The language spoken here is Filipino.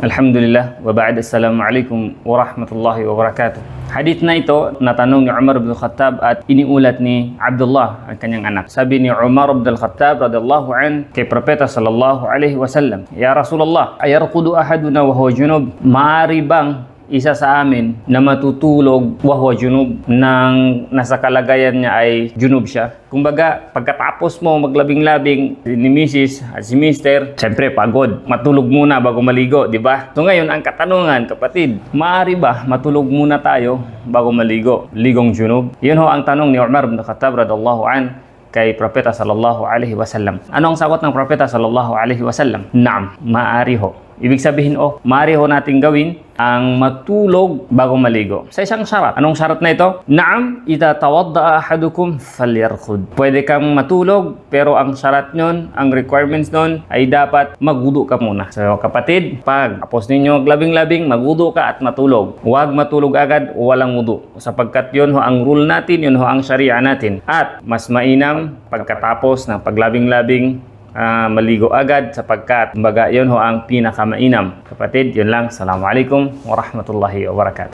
Alhamdulillah wa ba'd. Assalamualaikum warahmatullahi wabarakatuh. Hadith na ito natanong ni Umar ibn Khattab at iniulat ni Abdullah, ang kanyang anak. Sabi ni Umar ibn Khattab radhiyallahu an kay Propeta sallallahu alaihi wasallam, "Ya Rasulullah, ayarqudu ahaduna wa huwa junub?" Maaari bang isa sa amin na matutulog wa huwa junub, nang nasa kalagayan niya ay junub siya? Kumbaga, pagkatapos mo maglabing-labing ni Mrs. at si Mr., siyempre pagod. Matulog muna bago maligo, di ba? So ngayon, ang katanungan, kapatid, maaari ba matulog muna tayo bago maligo? Ligong junub? Yun ho ang tanong ni Umar ibn Khattab radhiyallahu an kay Propeta sallallahu alaihi wasallam. Ano ang sagot ng Propeta sallallahu alaihi wasallam? Naam, maaari ho. Ibig sabihin, maaari ho nating gawin ang matulog bago maligo sa isang syarat. Anong syarat na ito? Naam, idha tawadda'a ahadukum falyarqud. Pwede kang matulog, pero ang syarat nun, ang requirements nun ay dapat magwudu ka muna. So kapatid, pag tapos ninyo maglabing-labing, magwudu ka at matulog. Huwag matulog agad, walang wudu. Sapagkat yun ho ang rule natin, yun ho ang sharia natin. At mas mainam pagkatapos ng paglabing-labing, maligo agad, sapagkat kumbaga yun ho ang pinakamainam. Kapatid, yun lang. Assalamualaikum warahmatullahi wabarakatuh.